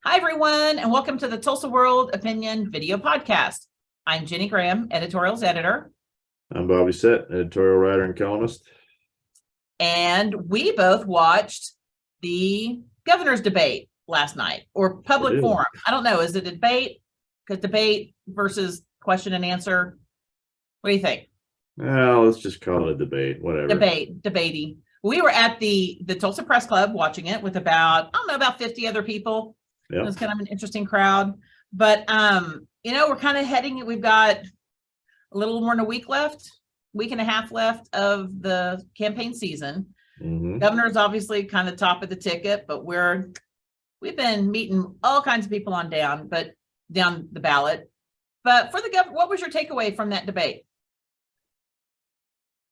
Hi, everyone, and welcome to the Tulsa World Opinion video podcast. I'm Ginnie Graham, editorials editor. I'm Doucette, editorial writer and columnist. And we both watched the governor's debate last night, or public forum. I don't know. Is it a debate? Because debate versus question and answer. What do you think? Well, let's just call it a debate, whatever. Debatey. We were at the Tulsa Press Club watching it with about 50 other people. Yep. It was kind of an interesting crowd, but we're kind of heading. We've got a little more than a week and a half left of the campaign season. Mm-hmm. Governor's obviously kind of top of the ticket, but we've been meeting all kinds of people down the ballot. But for the governor, what was your takeaway from that debate?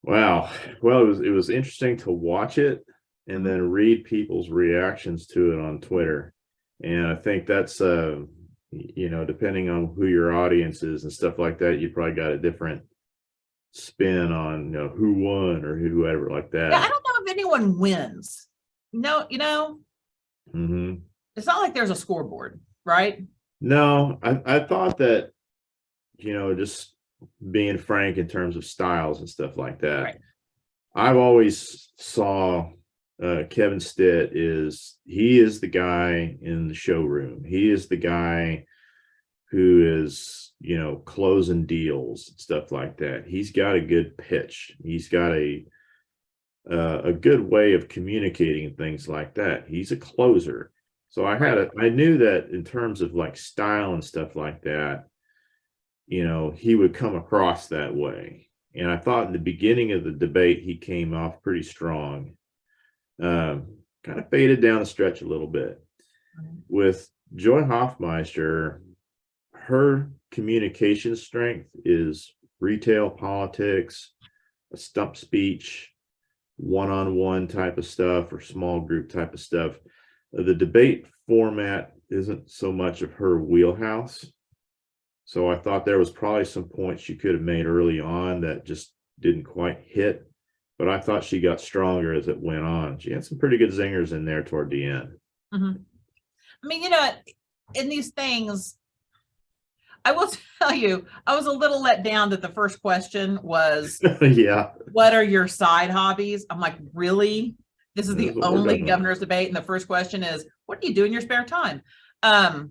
Wow. Well, it was interesting to watch it and then read people's reactions to it on Twitter. And I think that's, depending on who your audience is and stuff like that, you probably got a different spin on, who won or whoever like that. Yeah, I don't know if anyone wins. No, mm-hmm. It's not like there's a scoreboard, right? No, I thought that, just being frank in terms of styles and stuff like that. Right. I've always saw Kevin Stitt is the guy in the showroom. He is the guy who is, closing deals and stuff like that. He's got a good pitch. He's got a good way of communicating things like that. He's a closer. So I knew that in terms of like style and stuff like that, he would come across that way. And I thought in the beginning of the debate, he came off pretty strong. Kind of faded down the stretch a little bit. With Joy Hofmeister, her communication strength is retail politics, a stump speech, one-on-one type of stuff or small group type of stuff. The debate format isn't so much of her wheelhouse. So I thought there was probably some points she could have made early on that just didn't quite hit. But I thought she got stronger as it went on. She had some pretty good zingers in there toward the end. Mm-hmm. I mean, in these things, I will tell you, I was a little let down that the first question was, yeah, what are your side hobbies? I'm like, really? This is the only governor's debate. And the first question is, what do you do in your spare time? But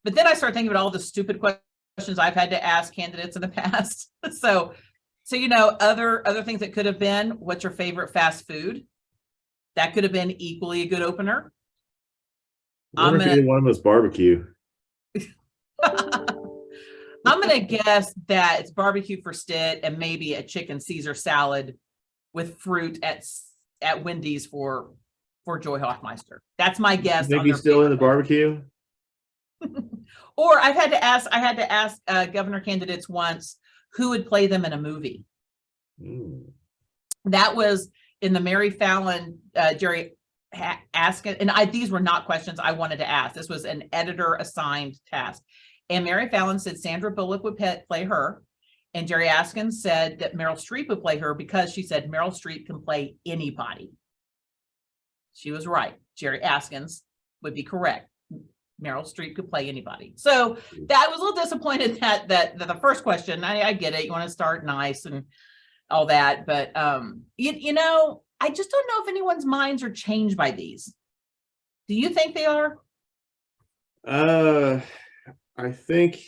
then I started thinking about all the stupid questions I've had to ask candidates in the past. So other things that could have been, what's your favorite fast food? That could have been equally a good opener. One was barbecue. I'm gonna guess that it's barbecue for Stitt and maybe a chicken Caesar salad with fruit at Wendy's for Joy Hofmeister. That's my guess. You think he's still in the barbecue? Or I had to ask governor candidates once who would play them in a movie. That was in the Mary Fallon, Jerry asking, and these were not questions I wanted to ask. This was an editor assigned task. And Mary Fallon said Sandra Bullock would play her. And Jerry Askin said that Meryl Streep would play her because she said Meryl Streep can play anybody. She was right. Jerry Askins would be correct. Meryl Streep could play anybody. So that was a little disappointed that the first question, I get it. You want to start nice and all that. But, I just don't know if anyone's minds are changed by these. Do you think they are? I think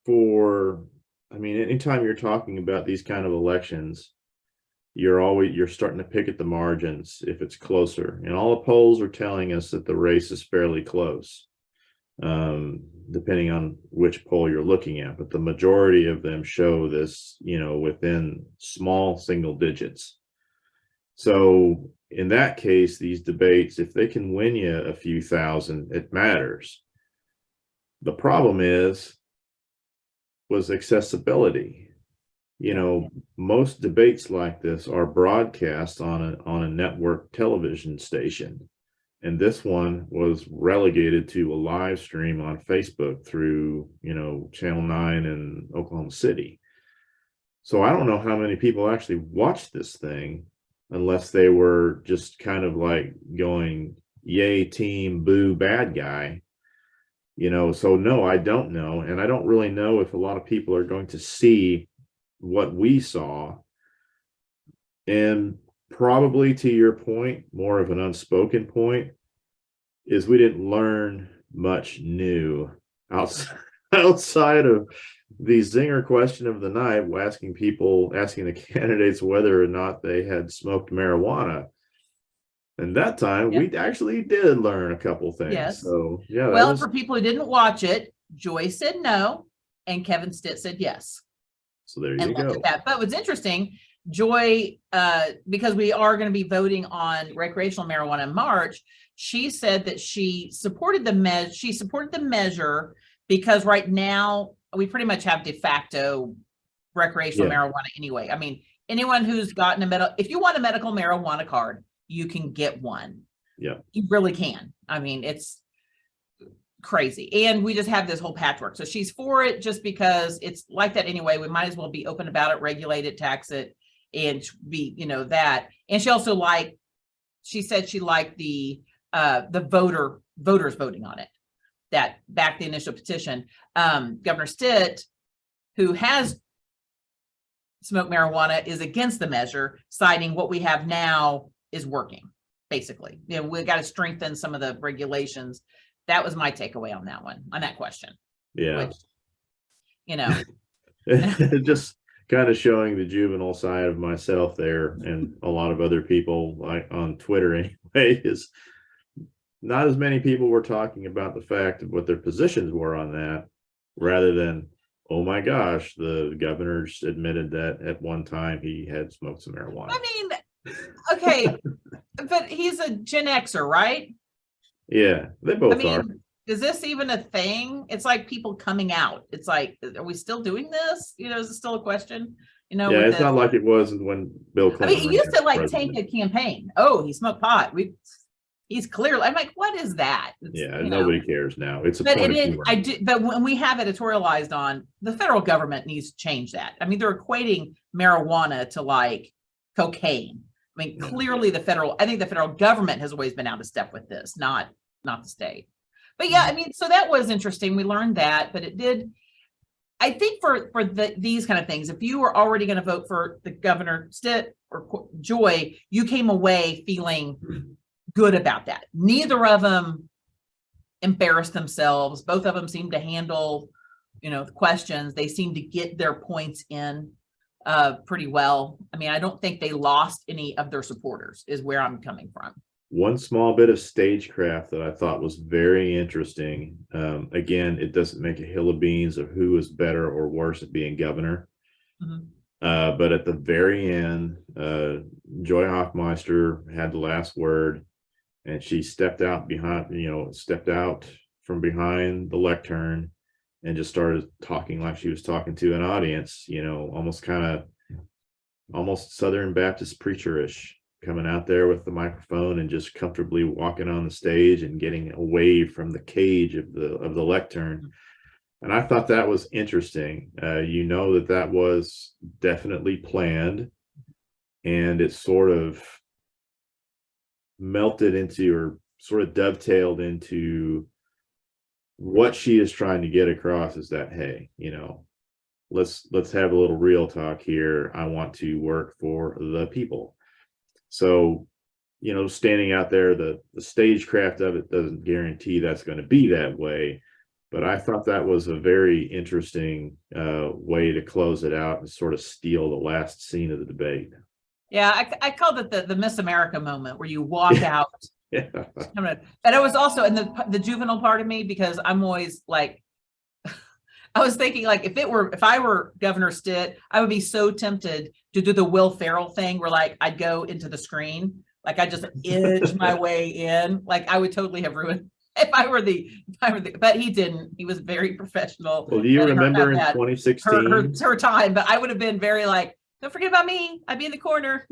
anytime you're talking about these kind of elections, you're starting to pick at the margins if it's closer. And all the polls are telling us that the race is fairly close, depending on which poll you're looking at. But the majority of them show this, within small single digits. So in that case, these debates, if they can win you a few thousand, it matters. The problem was accessibility. Most debates like this are broadcast on a network television station. And this one was relegated to a live stream on Facebook through, Channel 9 in Oklahoma City. So I don't know how many people actually watched this thing unless they were just kind of like going, yay team, boo bad guy. So no, I don't know. And I don't really know if a lot of people are going to see what we saw. And probably to your point, more of an unspoken point, is we didn't learn much new outside of the zinger question of the night, asking the candidates whether or not they had smoked marijuana. And that time we actually did learn a couple things. Yes. So yeah. Well, for people who didn't watch it, Joy said no, and Kevin Stitt said yes. So there you go. But what's interesting, Joy, because we are going to be voting on recreational marijuana in March, she said that she supported the measure because right now we pretty much have de facto recreational marijuana anyway. I mean, anyone who's gotten if you want a medical marijuana card, you can get one. Yeah, you really can. I mean, it's crazy. And we just have this whole patchwork. So she's for it just because it's like that anyway. We might as well be open about it, regulate it, tax it, and be, that. And she said she liked the voters voting on it, that backed the initial petition. Governor Stitt, who has smoked marijuana, is against the measure, citing what we have now is working, basically. We got to strengthen some of the regulations. That was my takeaway on that question. Yeah. Which, just kind of showing the juvenile side of myself there, and a lot of other people on Twitter anyway, is not as many people were talking about the fact of what their positions were on that, rather than, oh my gosh, the governor's admitted that at one time he had smoked some marijuana. I mean, okay, but he's a Gen Xer, right? Yeah, they both are. Is this even a thing? It's like people coming out. It's like, are we still doing this? Is it still a question? Yeah, it's not like it was when Bill Clinton. He used to tank a campaign. Oh, he smoked pot. He's clearly. I'm like, what is that? Nobody cares now. It's a but But when we have editorialized on, the federal government needs to change that. I mean, they're equating marijuana to like cocaine. I mean, clearly I think the federal government has always been out of step with this, not the state. But yeah, I mean, so that was interesting. We learned that, but it did. I think for these kind of things, if you were already going to vote for the Governor Stitt or Joy, you came away feeling good about that. Neither of them embarrassed themselves. Both of them seemed to handle, the questions. They seemed to get their points in pretty well. I mean, I don't think they lost any of their supporters, is where I'm coming from. One small bit of stagecraft that I thought was very interesting. Again, it doesn't make a hill of beans of who is better or worse at being governor. Mhm. But at the very end, Joy Hofmeister had the last word, and she stepped out from behind the lectern and just started talking like she was talking to an audience, almost Southern Baptist preacher-ish, coming out there with the microphone and just comfortably walking on the stage and getting away from the cage of the lectern. And I thought that was interesting. That was definitely planned, and it sort of melted into, or sort of dovetailed into, what she is trying to get across is that, hey, let's have a little real talk here. I want to work for the people. So, standing out there, the stagecraft of it doesn't guarantee that's going to be that way. But I thought that was a very interesting way to close it out and sort of steal the last scene of the debate. Yeah, I called it the Miss America moment, where you walk out. Yeah. And I was also in the juvenile part of me, because I'm always like, I was thinking, like, if I were Governor Stitt, I would be so tempted to do the Will Ferrell thing, where like I'd go into the screen, like I just edge my way in. Like I would totally have ruined if I were the, but he didn't. He was very professional. Well, do you remember in 2016 her time? But I would have been very like, don't forget about me. I'd be in the corner.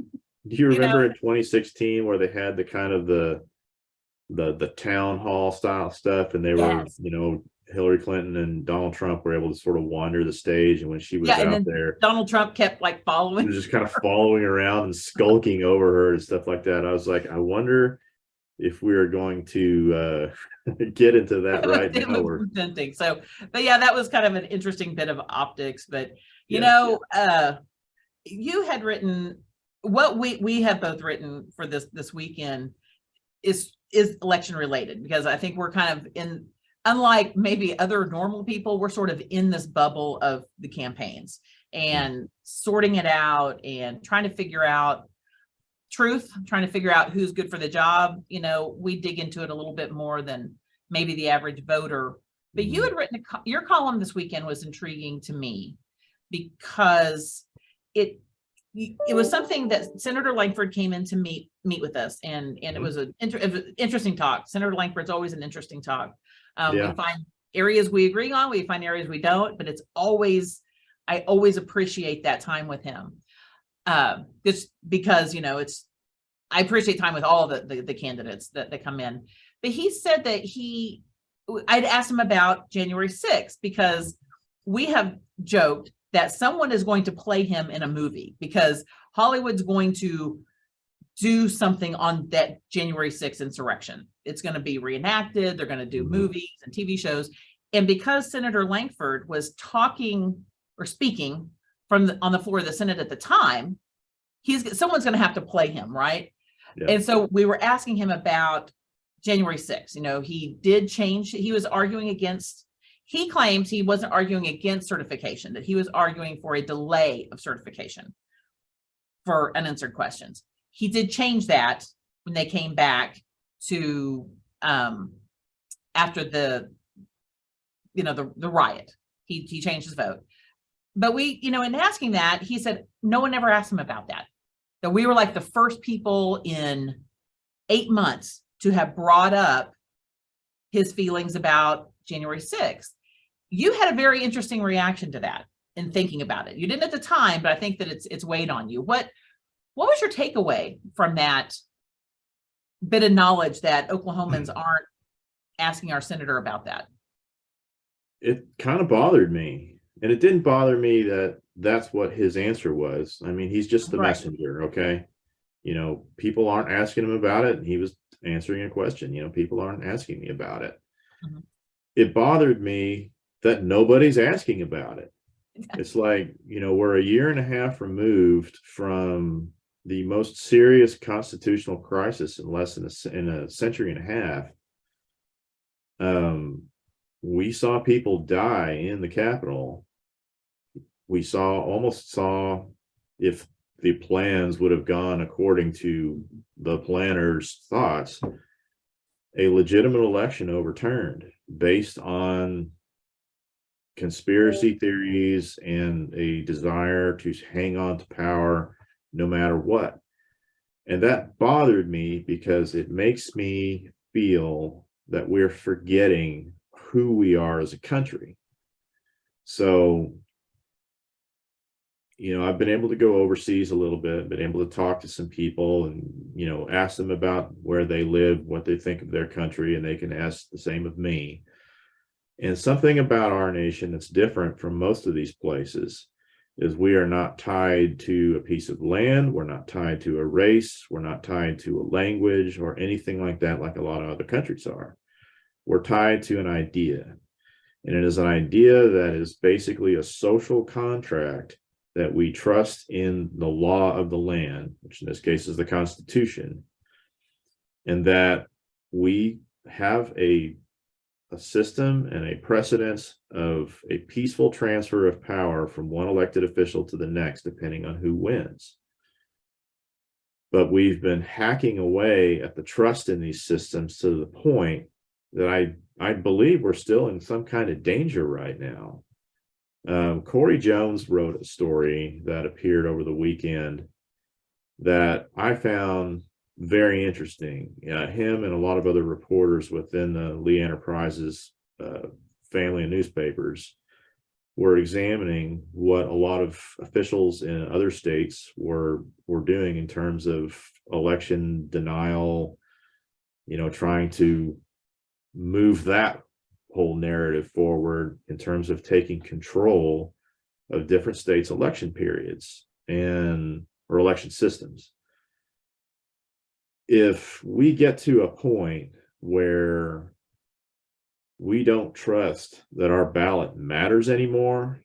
Do you remember in 2016 where they had the kind of the town hall style stuff, and they were, Hillary Clinton and Donald Trump were able to sort of wander the stage, and when she was out there, Donald Trump kept like following, just kind of following around and skulking over her and stuff like that. I was like, I wonder if we are going to get into that right It now. was tempting. So, but yeah, that was kind of an interesting bit of optics. But you Yeah. know, you had written what we have both written for this weekend is election related, because I think we're kind of in, unlike maybe other normal people, we're sort of in this bubble of the campaigns and sorting it out and trying to figure out truth, trying to figure out who's good for the job. You know, we dig into it a little bit more than maybe the average voter. But you had written your column this weekend was intriguing to me because it was something that Senator Langford came in to meet with us, and it was an interesting talk. Senator Langford's always an interesting talk. We find areas we agree on, we find areas we don't, but it's always, I always appreciate that time with him. Just because, you know, I appreciate time with all the candidates that come in. But he said that I'd asked him about January 6th, because we have joked that someone is going to play him in a movie, because Hollywood's going to do something on that January 6th insurrection. It's going to be reenacted. They're going to do movies and TV shows. And because Senator Langford was talking or speaking on the floor of the Senate at the time, someone's going to have to play him, right? Yeah. And so we were asking him about January 6th. You know, he did change. He was arguing against, he claims he wasn't arguing against certification, that he was arguing for a delay of certification for unanswered questions. He did change that when they came back to after the riot. He changed his vote. But we, you know, in asking that, he said no one ever asked him about that. That we were like the first people in 8 months to have brought up his feelings about January 6th. You had a very interesting reaction to that in thinking about it. You didn't at the time, but I think that it's weighed on you. What was your takeaway from that bit of knowledge that Oklahomans aren't asking our senator about that? It kind of bothered me. And it didn't bother me that that's what his answer was. I mean, he's just the messenger, okay? You know, people aren't asking him about it, and he was answering a question. You know, people aren't asking me about it. It bothered me that nobody's asking about it. It's like, you know, we're a year and a half removed from the most serious constitutional crisis in less than a century and a half. We saw people die in the Capitol. We almost saw, if the plans would have gone according to the planners' thoughts, a legitimate election overturned based on conspiracy theories and a desire to hang on to power no matter what. And that bothered me because it makes me feel that we're forgetting who we are as a country. So, you know, I've been able to go overseas a little bit, been able to talk to some people and, you know, ask them about where they live, what they think of their country, and they can ask the same of me. And something about our nation that's different from most of these places is we are not tied to a piece of land. We're not tied to a race. We're not tied to a language or anything like that, like a lot of other countries are. We're tied to an idea. And it is an idea that is basically a social contract that we trust in the law of the land, which in this case is the Constitution, and that we have a system and a precedence of a peaceful transfer of power from one elected official to the next, depending on who wins. But we've been hacking away at the trust in these systems to the point that I believe we're still in some kind of danger right now. Corey Jones wrote a story that appeared over the weekend that I found very interesting. Him and a lot of other reporters within the Lee Enterprises family of newspapers were examining what a lot of officials in other states were doing in terms of election denial, you know, trying to move that whole narrative forward in terms of taking control of different states' election periods or election systems. if we get to a point where we don't trust that our ballot matters anymore,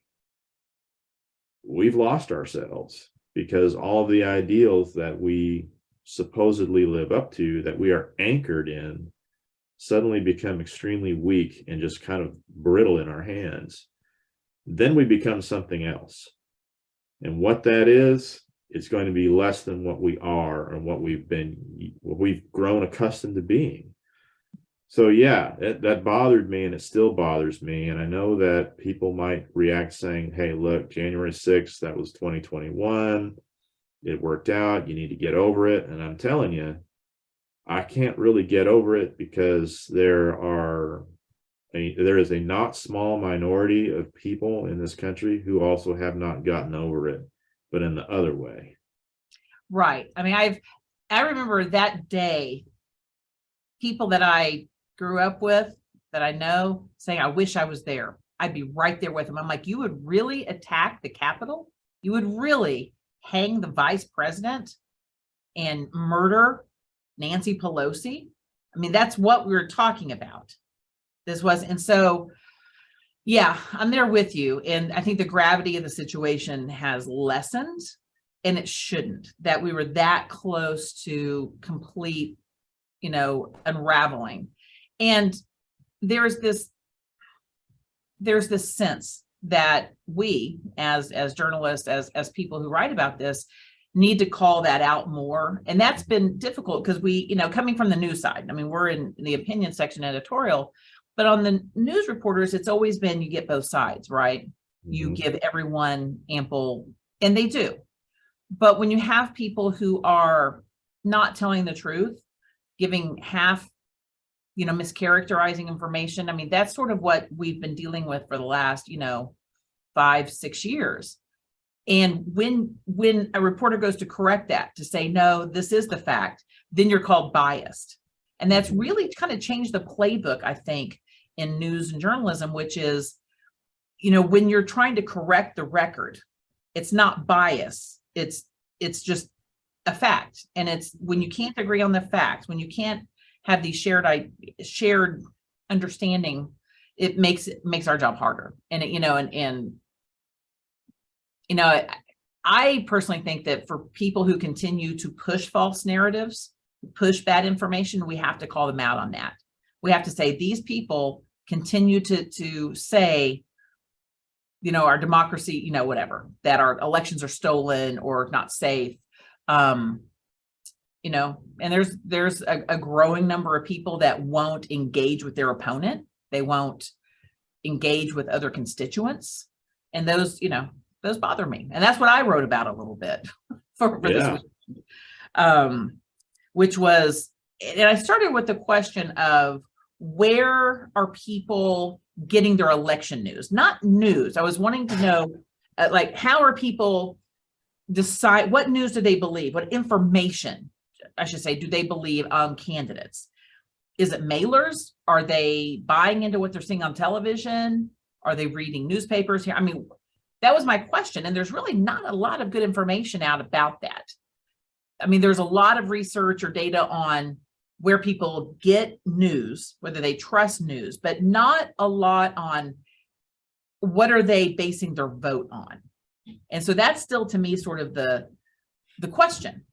we've lost ourselves, because all of the ideals that we supposedly live up to, that we are anchored in, suddenly become extremely weak and just kind of brittle in our hands. Then we become something else. And what that is, it's going to be less than what we are and what we've grown accustomed to being. So yeah, that bothered me, and it still bothers me. And I know that people might react saying, hey, look, January 6th, that was 2021. It worked out. You need to get over it. And I'm telling you, I can't really get over it, because there is a not small minority of people in this country who also have not gotten over it, but in the other way. Right. I mean, I remember that day, people that I grew up with, that I know, saying, I wish I was there. I'd be right there with them. I'm like, you would really attack the Capitol? You would really hang the vice president and murder Nancy Pelosi? I mean, that's what we were talking about. This was, and so, yeah, I'm there with you. And I think the gravity of the situation has lessened, and it shouldn't, that we were that close to complete, unraveling. And there's this sense that we, as journalists, as people who write about this, need to call that out more. And that's been difficult, because we, coming from the news side, I mean, we're in the opinion section editorial, but on the news reporters, it's always been, you get both sides, right? Mm-hmm. You give everyone ample, and they do. But when you have people who are not telling the truth, giving half, mischaracterizing information, I mean, that's sort of what we've been dealing with for the last, 5-6 years. And when a reporter goes to correct that, to say, no, this is the fact, then you're called biased. And that's really kind of changed the playbook, I think, in news and journalism, which is, when you're trying to correct the record, it's not bias. It's just a fact. And it's when you can't agree on the facts, when you can't have these shared understanding, it makes our job harder. And I personally think that for people who continue to push false narratives, push bad information, we have to call them out on that. We have to say, these people continue to say, our democracy, whatever, that our elections are stolen or not safe. And there's a growing number of people that won't engage with their opponent. They won't engage with other constituents. And those bother me. And that's what I wrote about a little bit for this week. Which was, and I started with the question of, where are people getting their election news? Not news. I was wanting to know, how are people decide, what news do they believe? What information, I should say, do they believe on candidates? Is it mailers? Are they buying into what they're seeing on television? Are they reading newspapers here? I mean, that was my question. And there's really not a lot of good information out about that. I mean, there's a lot of research or data on where people get news, whether they trust news, but not a lot on what are they basing their vote on. And so that's still, to me, sort of the question.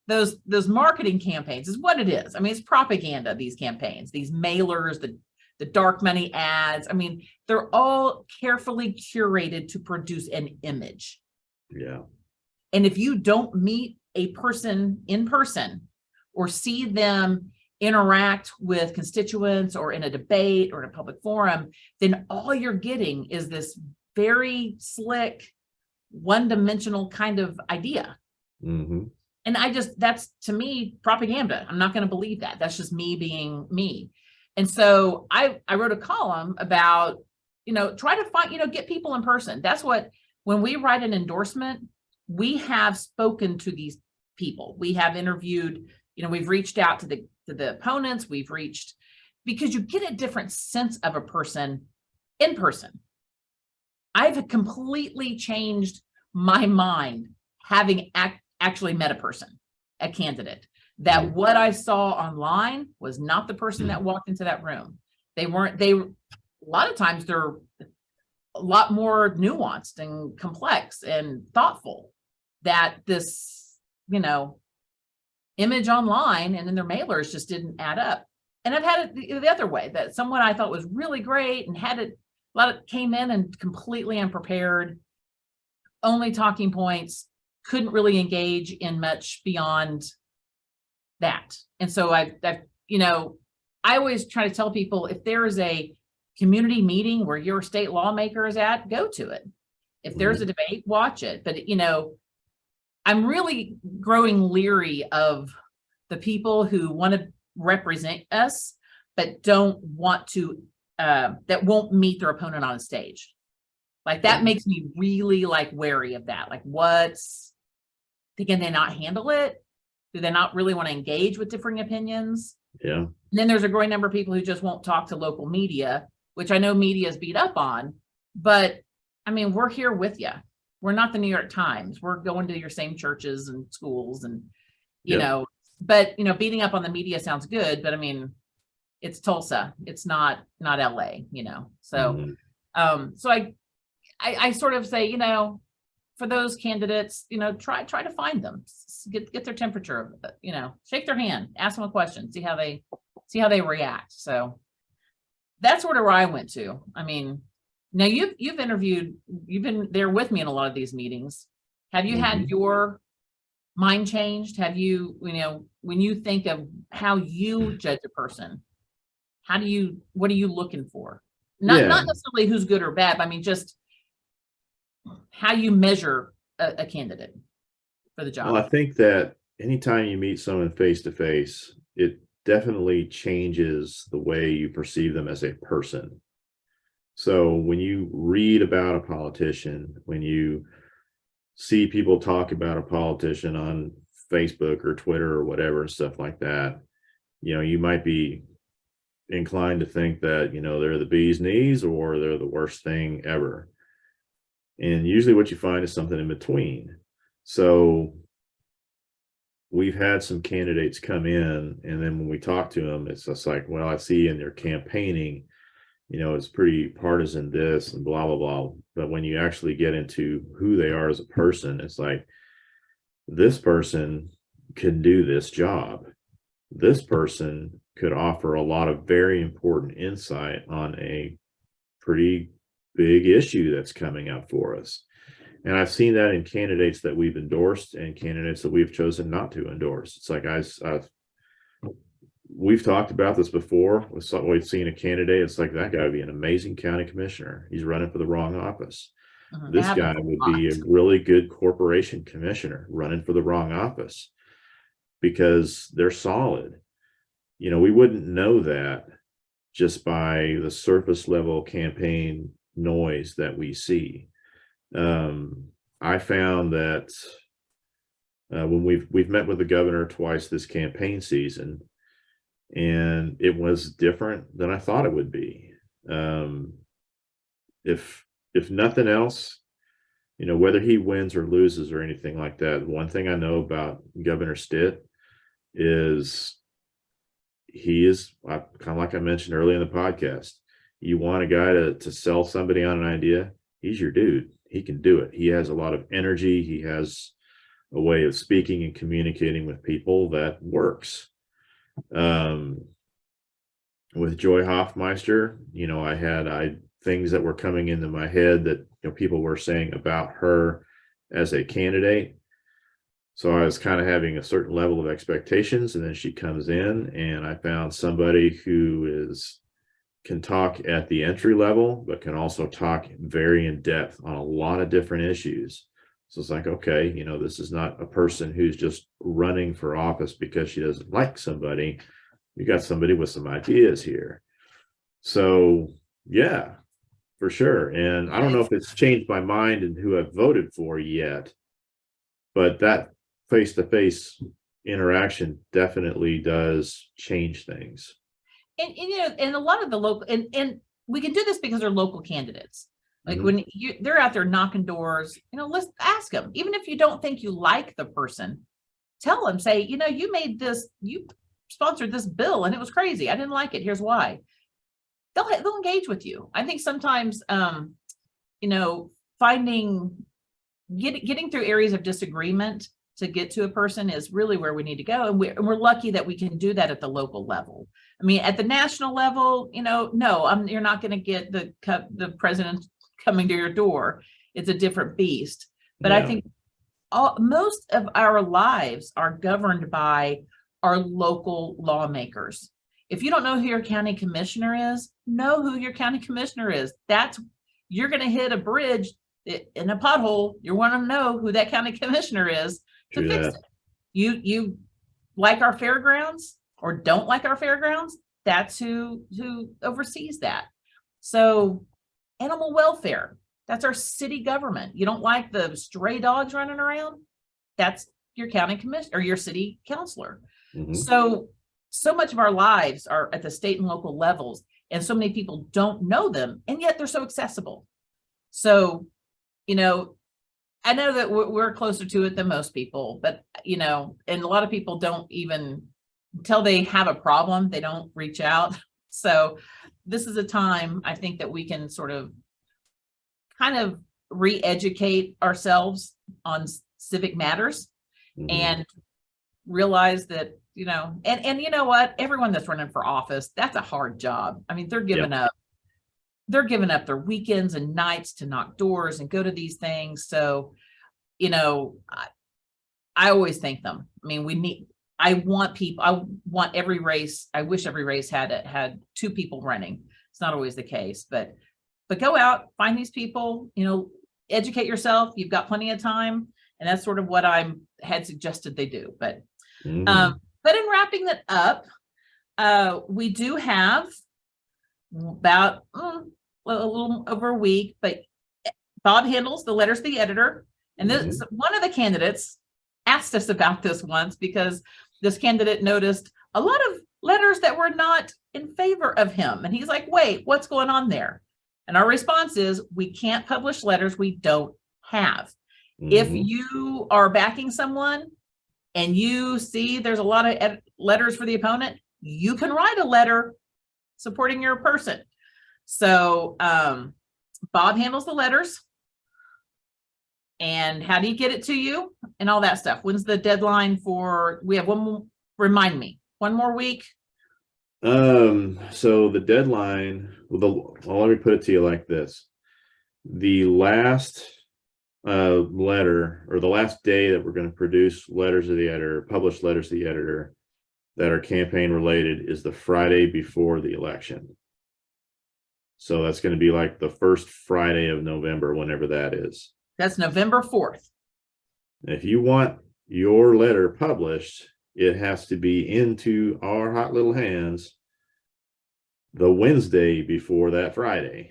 Those marketing campaigns is what it is. I mean, it's propaganda, these campaigns, these mailers, the dark money ads. I mean, they're all carefully curated to produce an image. Yeah. And if you don't meet a person in person or see them interact with constituents or in a debate or in a public forum, then all you're getting is this very slick, one-dimensional kind of idea. Mm-hmm. And that's, to me, propaganda. I'm not going to believe that. That's just me being me. And so I wrote a column about, try to find, get people in person. That's what, when we write an endorsement, we have spoken to these people. We have interviewed, we've reached out to the opponents. Because you get a different sense of a person in person. I've completely changed my mind having actually met a candidate. That what I saw online was not the person that walked into that room. A lot of times they're a lot more nuanced and complex and thoughtful that this, image online and in their mailers just didn't add up. And I've had it the other way, that someone I thought was really great and had a lot of came in and completely unprepared, only talking points, couldn't really engage in much beyond that. And so I always try to tell people, if there is a community meeting where your state lawmaker is at, go to it. If there's a debate, watch it. But, I'm really growing leery of the people who want to represent us, but don't want to, that won't meet their opponent on a stage. Like that makes me really wary of that. Can they not handle it? Do they not really want to engage with differing opinions? Yeah. And then there's a growing number of people who just won't talk to local media, which I know media is beat up on, but I mean, we're here with you. We're not the New York Times. We're going to your same churches and schools and, but, beating up on the media sounds good, but I mean, it's Tulsa. It's not LA, so, so I sort of say, for those candidates, try to find them, get their temperature, shake their hand, ask them a question, see how they react. So that's sort of where I went to. I mean, now you've been there with me in a lot of these meetings. Have you had your mind changed? Have you, when you think of how you judge a person, what are you looking for? Not necessarily who's good or bad, but I mean, just how you measure a candidate for the job. Well, I think that anytime you meet someone face to face, it definitely changes the way you perceive them as a person. So when you read about a politician, when you see people talk about a politician on Facebook or Twitter or whatever and stuff like that, you might be inclined to think that, they're the bee's knees or they're the worst thing ever. And usually what you find is something in between. So we've had some candidates come in, and then when we talk to them, it's just like, well, I see in their campaigning, it's pretty partisan this and blah, blah, blah. But when you actually get into who they are as a person, it's like, this person can do this job. This person could offer a lot of very important insight on a pretty big issue that's coming up for us. And I've seen that in candidates that we've endorsed and candidates that we've chosen not to endorse. It's like, we've talked about this before. We've seen a candidate. It's like, that guy would be an amazing county commissioner. He's running for the wrong office. This guy would be a really good corporation commissioner running for the wrong office, because they're solid. We wouldn't know that just by the surface level campaign noise that we see. I found that when we've met with the governor twice this campaign season, and it was different than I thought it would be. If nothing else, whether he wins or loses or anything like that, one thing I know about Governor Stitt is he is kind of like I mentioned earlier in the podcast. You want a guy to sell somebody on an idea, he's your dude. He can do it. He has a lot of energy. He has a way of speaking and communicating with people that works. With Joy Hofmeister, I had things that were coming into my head that people were saying about her as a candidate. So I was kind of having a certain level of expectations, and then she comes in, and I found somebody who can talk at the entry level, but can also talk very in depth on a lot of different issues. So it's like, okay, this is not a person who's just running for office because she doesn't like somebody. You got somebody with some ideas here. So yeah, for sure. And I don't know if it's changed my mind and who I've voted for yet, but that face-to-face interaction definitely does change things. And a lot of the local, and we can do this because they're local candidates. Like when they're out there knocking doors, let's ask them. Even if you don't think you like the person, tell them, say, you sponsored this bill and it was crazy. I didn't like it. Here's why. They'll engage with you. I think sometimes, getting through areas of disagreement to get to a person is really where we need to go. And we're lucky that we can do that at the local level. I mean, at the national level, no, you're not going to get the president coming to your door. It's a different beast. But I think most of our lives are governed by our local lawmakers. If you don't know who your county commissioner is, know who your county commissioner is. You're going to hit a bridge in a pothole. You want to know who that county commissioner is to fix it. You like our fairgrounds or don't like our fairgrounds, that's who oversees that. So animal welfare, that's our city government. You don't like the stray dogs running around, that's your county commissioner or your city councilor. So much of our lives are at the state and local levels, and so many people don't know them, and yet they're so accessible. So, I know that we're closer to it than most people, but, and a lot of people don't even, until they have a problem, they don't reach out. So this is a time, I think, that we can sort of kind of re-educate ourselves on civic matters and realize that, and you know what, everyone that's running for office, that's a hard job. I mean, they're giving up their weekends and nights to knock doors and go to these things. So, I always thank them. I mean, I want every race. I wish every race had two people running. It's not always the case, but go out, find these people, educate yourself. You've got plenty of time. And that's sort of what I had suggested they do. But in wrapping that up, we do have about a little over a week, but Bob handles the letters to the editor. And this one of the candidates asked us about this once because this candidate noticed a lot of letters that were not in favor of him. And he's like, wait, what's going on there? And our response is, we can't publish letters we don't have. If you are backing someone and you see there's a lot of letters for the opponent, you can write a letter supporting your person. So Bob handles the letters. And how do you get it to you and all that stuff? When's the deadline for, we have one more, remind me, one more week? So the deadline, well, let me put it to you like this. The last letter, or the last day that we're going to produce letters to the editor, publish letters to the editor that are campaign related, is the Friday before the election. So that's going to be like the first Friday of November, whenever that is. That's November 4th. If you want your letter published, it has to be into our hot little hands the Wednesday before that Friday.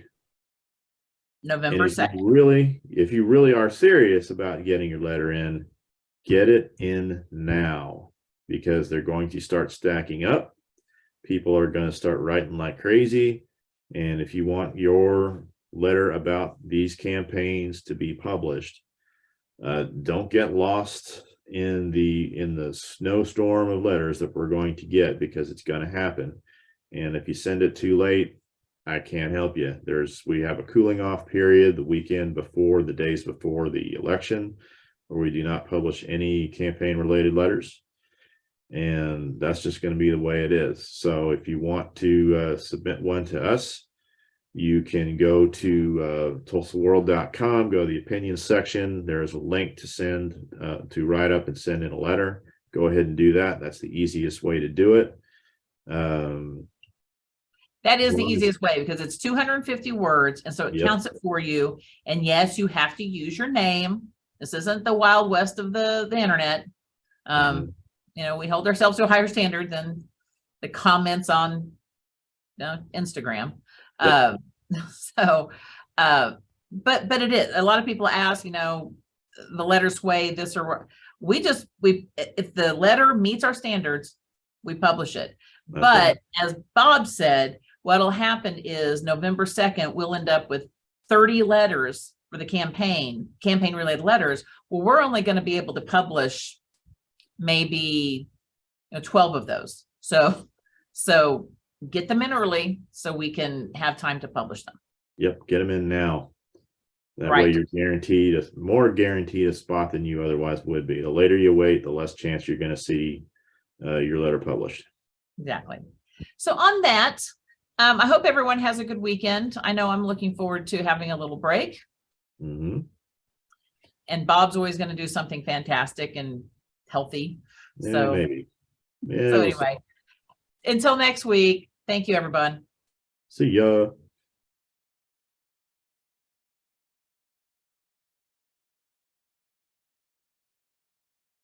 November 2nd. If you really are serious about getting your letter in, get it in now, because they're going to start stacking up. People are going to start writing like crazy. And if you want your letter about these campaigns to be published, don't get lost in the snowstorm of letters that we're going to get, because it's going to happen. And if you send it too late, I can't help you. We have a cooling off period the weekend before, the days before the election, where we do not publish any campaign related letters. And that's just going to be the way it is. So if you want to submit one to us, you can go to tulsaworld.com, go to the opinion section. There's a link to send, to write up and send in a letter. Go ahead and do that. That's the easiest way to do it. That is the easiest way, because it's 250 words. And so it counts it for you. And yes, you have to use your name. This isn't the Wild West of the internet. We hold ourselves to a higher standard than the comments on Instagram. But it is, a lot of people ask, the letter sway this or if the letter meets our standards, we publish it. Okay. But as Bob said, what'll happen is November 2nd, we'll end up with 30 letters for the campaign related letters. Well, we're only going to be able to publish maybe 12 of those. So get them in early so we can have time to publish them. Yep, get them in now. That Right. way you're more guaranteed a spot than you otherwise would be. The later you wait, the less chance you're going to see your letter published. Exactly. So on that, I hope everyone has a good weekend. I know I'm looking forward to having a little break. Mm-hmm. And Bob's always going to do something fantastic and healthy. Yeah, So maybe. Yeah, so anyway, until next week, thank you, everyone. See ya.